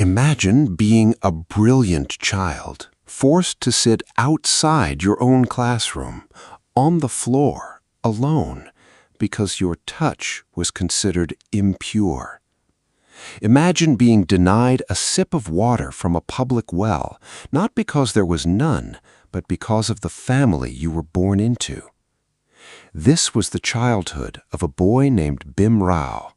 Imagine being a brilliant child, forced to sit outside your own classroom, on the floor, alone, because your touch was considered impure. Imagine being denied a sip of water from a public well, not because there was none, but because of the family you were born into. This was the childhood of a boy named Bim Rao.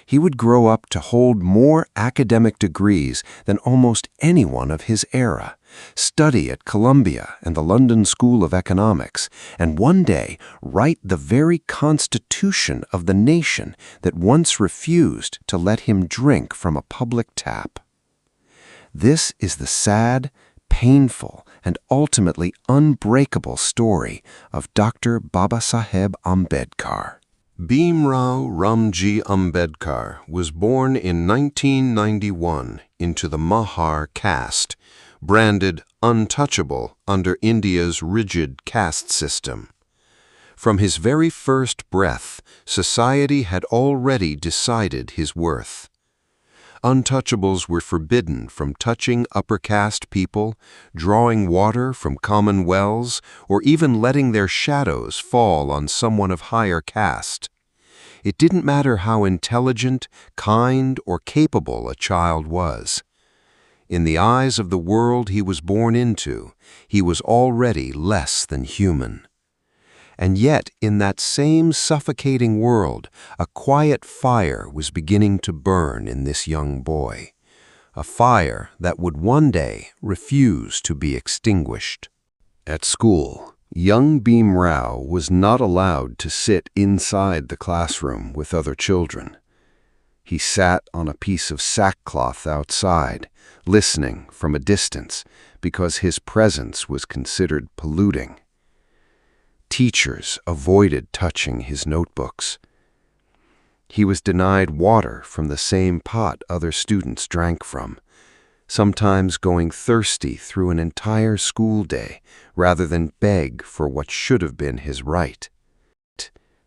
He would grow up to hold more academic degrees than almost anyone of his era, study at Columbia and the London School of Economics, and one day write the very constitution of the nation that once refused to let him drink from a public tap. This is the sad, painful, and ultimately unbreakable story of Dr. Babasaheb Ambedkar. Bhimrao Ramji Ambedkar was born in 1991 into the Mahar caste, branded untouchable under India's rigid caste system. From his very first breath, society had already decided his worth. Untouchables were forbidden from touching upper caste people, drawing water from common wells, or even letting their shadows fall on someone of higher caste. It didn't matter how intelligent, kind, or capable a child was. In the eyes of the world he was born into, he was already less than human. And yet, in that same suffocating world, a quiet fire was beginning to burn in this young boy, a fire that would one day refuse to be extinguished. At school, young Bhim Rao was not allowed to sit inside the classroom with other children. He sat on a piece of sackcloth outside, listening from a distance, because his presence was considered polluting. Teachers avoided touching his notebooks. He was denied water from the same pot other students drank from, sometimes going thirsty through an entire school day rather than beg for what should have been his right.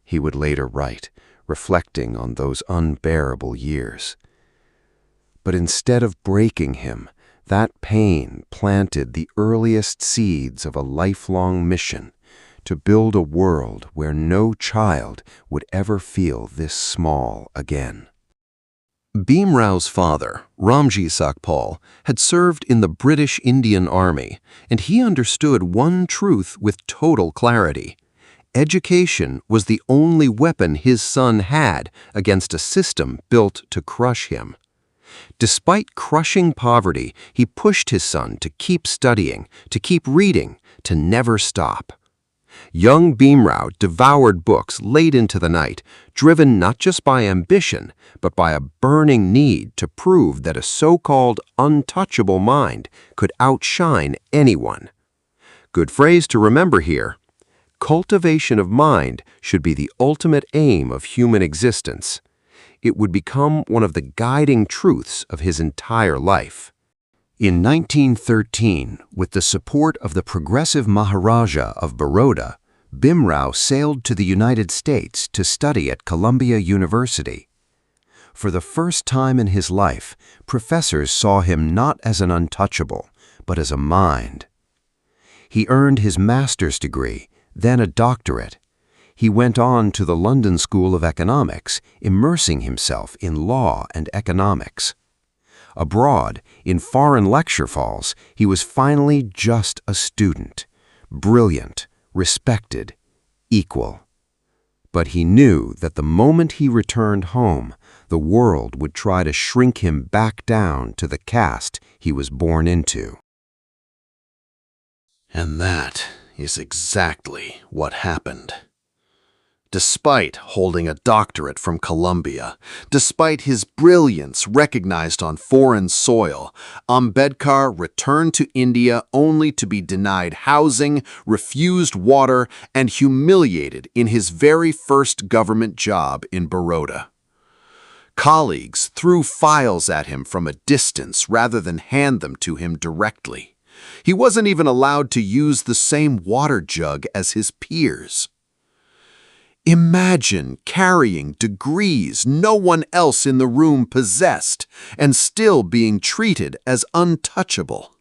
He would later write, reflecting on those unbearable years. But instead of breaking him, that pain planted the earliest seeds of a lifelong mission to build a world where no child would ever feel this small again. Bhim Rao's father, Ramji Sakpal, had served in the British Indian Army, and he understood one truth with total clarity. Education was the only weapon his son had against a system built to crush him. Despite crushing poverty, he pushed his son to keep studying, to keep reading, to never stop. Young Bhim Rao devoured books late into the night, driven not just by ambition, but by a burning need to prove that a so-called untouchable mind could outshine anyone. Good phrase to remember here. Cultivation of mind should be the ultimate aim of human existence. It would become one of the guiding truths of his entire life. In 1913, with the support of the progressive Maharaja of Baroda, Bhim Rao sailed to the United States to study at Columbia University. For the first time in his life, professors saw him not as an untouchable, but as a mind. He earned his master's degree, then a doctorate. He went on to the London School of Economics, immersing himself in law and economics. Abroad, in foreign lecture halls, he was finally just a student, brilliant, respected, equal. But he knew that the moment he returned home, the world would try to shrink him back down to the caste he was born into. And that is exactly what happened. Despite holding a doctorate from Columbia, despite his brilliance recognized on foreign soil, Ambedkar returned to India only to be denied housing, refused water, and humiliated in his very first government job in Baroda. Colleagues threw files at him from a distance rather than hand them to him directly. He wasn't even allowed to use the same water jug as his peers. Imagine carrying degrees no one else in the room possessed and still being treated as untouchable.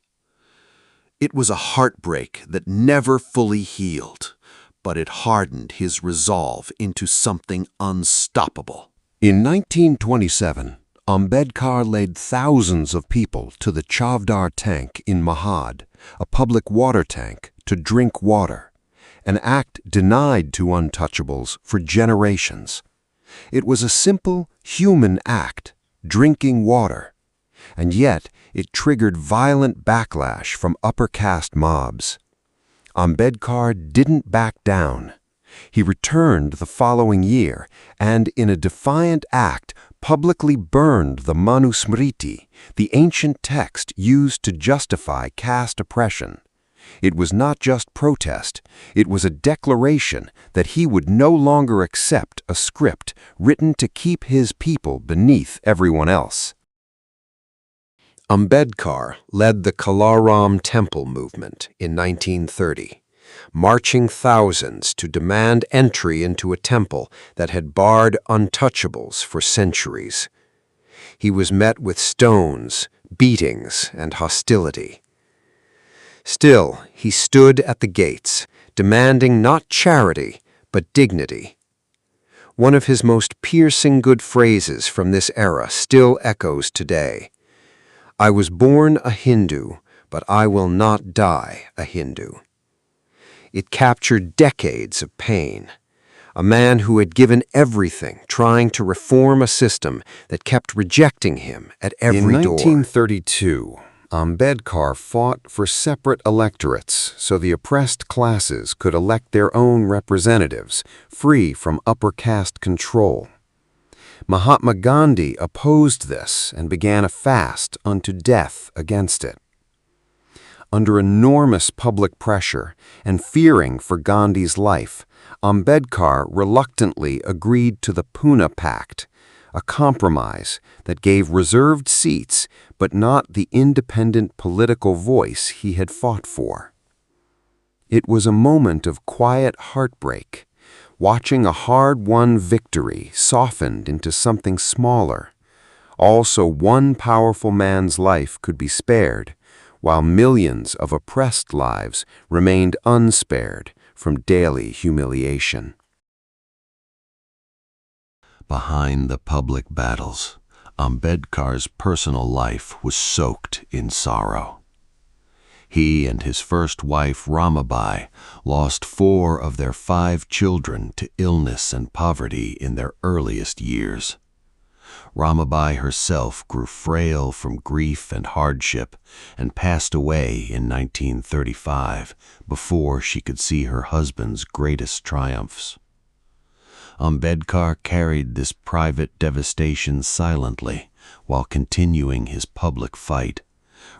It was a heartbreak that never fully healed, but it hardened his resolve into something unstoppable. In 1927, Ambedkar led thousands of people to the Chavdar tank in Mahad, a public water tank, to drink water, an act denied to untouchables for generations. It was a simple, human act, drinking water, and yet it triggered violent backlash from upper caste mobs. Ambedkar didn't back down. He returned the following year and, in a defiant act, publicly burned the Manusmriti, the ancient text used to justify caste oppression. It was not just protest, it was a declaration that he would no longer accept a script written to keep his people beneath everyone else. Ambedkar led the Kalaram Temple movement in 1930, marching thousands to demand entry into a temple that had barred untouchables for centuries. He was met with stones, beatings, and hostility. Still, he stood at the gates, demanding not charity, but dignity. One of his most piercing good phrases from this era still echoes today. "I was born a Hindu, but I will not die a Hindu." It captured decades of pain. A man who had given everything trying to reform a system that kept rejecting him at every door. In 1932, Ambedkar fought for separate electorates so the oppressed classes could elect their own representatives, free from upper caste control. Mahatma Gandhi opposed this and began a fast unto death against it. Under enormous public pressure and fearing for Gandhi's life, Ambedkar reluctantly agreed to the Pune Pact, a compromise that gave reserved seats but not the independent political voice he had fought for. It was a moment of quiet heartbreak, watching a hard-won victory softened into something smaller. Also, one powerful man's life could be spared, while millions of oppressed lives remained unspared from daily humiliation. Behind the public battles, Ambedkar's personal life was soaked in sorrow. He and his first wife, Ramabai, lost 4 of their 5 children to illness and poverty in their earliest years. Ramabai herself grew frail from grief and hardship and passed away in 1935 before she could see her husband's greatest triumphs. Ambedkar carried this private devastation silently while continuing his public fight,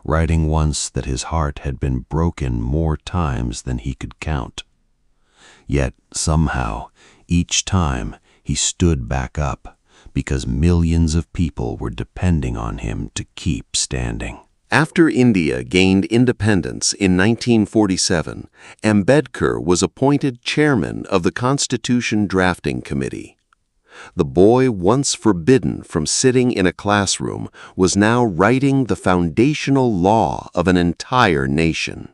writing once that his heart had been broken more times than he could count. Yet, somehow, each time he stood back up, because millions of people were depending on him to keep standing. After India gained independence in 1947, Ambedkar was appointed chairman of the Constitution Drafting Committee. The boy once forbidden from sitting in a classroom was now writing the foundational law of an entire nation.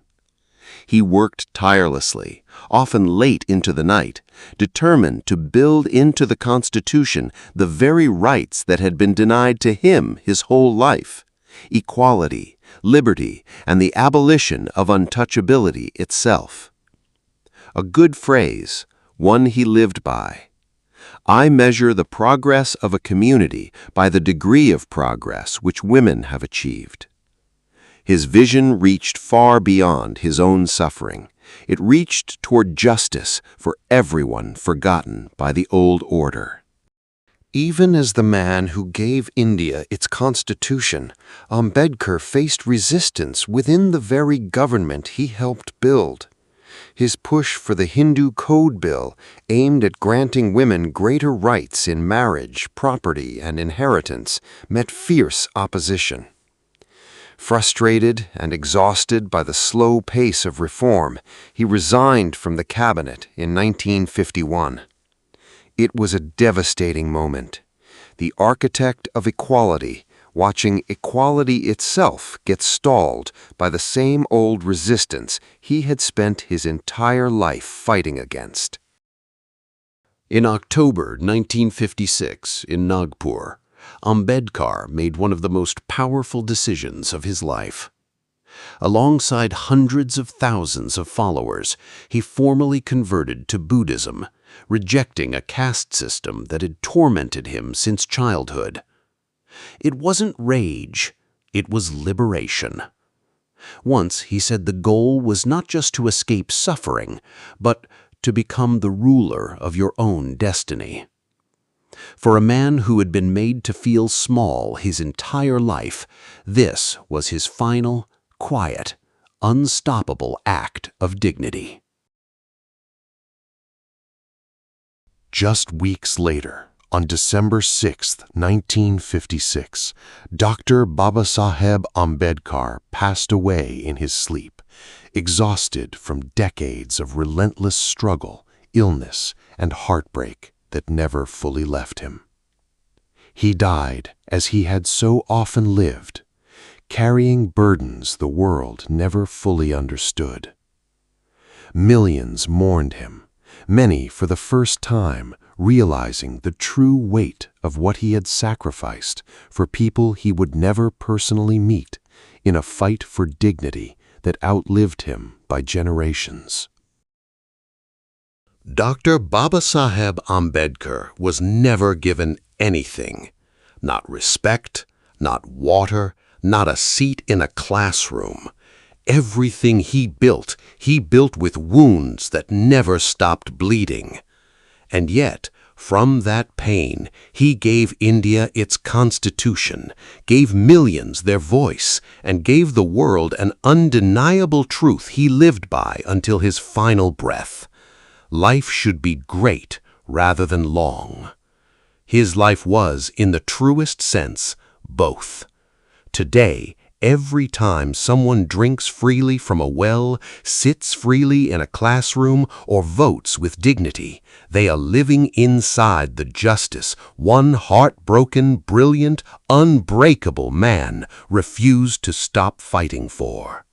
He worked tirelessly, often late into the night, determined to build into the Constitution the very rights that had been denied to him his whole life: equality, liberty, and the abolition of untouchability itself. A good phrase, one he lived by. I measure the progress of a community by the degree of progress which women have achieved. His vision reached far beyond his own suffering. It reached toward justice for everyone forgotten by the old order. Even as the man who gave India its constitution, Ambedkar faced resistance within the very government he helped build. His push for the Hindu Code Bill, aimed at granting women greater rights in marriage, property, and inheritance, met fierce opposition. Frustrated and exhausted by the slow pace of reform, he resigned from the cabinet in 1951. It was a devastating moment. The architect of equality, watching equality itself get stalled by the same old resistance he had spent his entire life fighting against. In October 1956, in Nagpur, Ambedkar made one of the most powerful decisions of his life. Alongside hundreds of thousands of followers, he formally converted to Buddhism, rejecting a caste system that had tormented him since childhood. It wasn't rage, it was liberation. Once he said the goal was not just to escape suffering, but to become the ruler of your own destiny. For a man who had been made to feel small his entire life, this was his final, quiet, unstoppable act of dignity. Just weeks later, on December 6, 1956, Dr. Babasaheb Ambedkar passed away in his sleep, exhausted from decades of relentless struggle, illness, and heartbreak that never fully left him. He died as he had so often lived, carrying burdens the world never fully understood. Millions mourned him, many for the first time realizing the true weight of what he had sacrificed for people he would never personally meet in a fight for dignity that outlived him by generations. Dr. Babasaheb Ambedkar was never given anything, not respect, not water, not a seat in a classroom. Everything he built with wounds that never stopped bleeding. And yet, from that pain, he gave India its constitution, gave millions their voice, and gave the world an undeniable truth he lived by until his final breath. Life should be great rather than long. His life was, in the truest sense, both. Today, every time someone drinks freely from a well, sits freely in a classroom, or votes with dignity, they are living inside the justice one heartbroken, brilliant, unbreakable man refused to stop fighting for.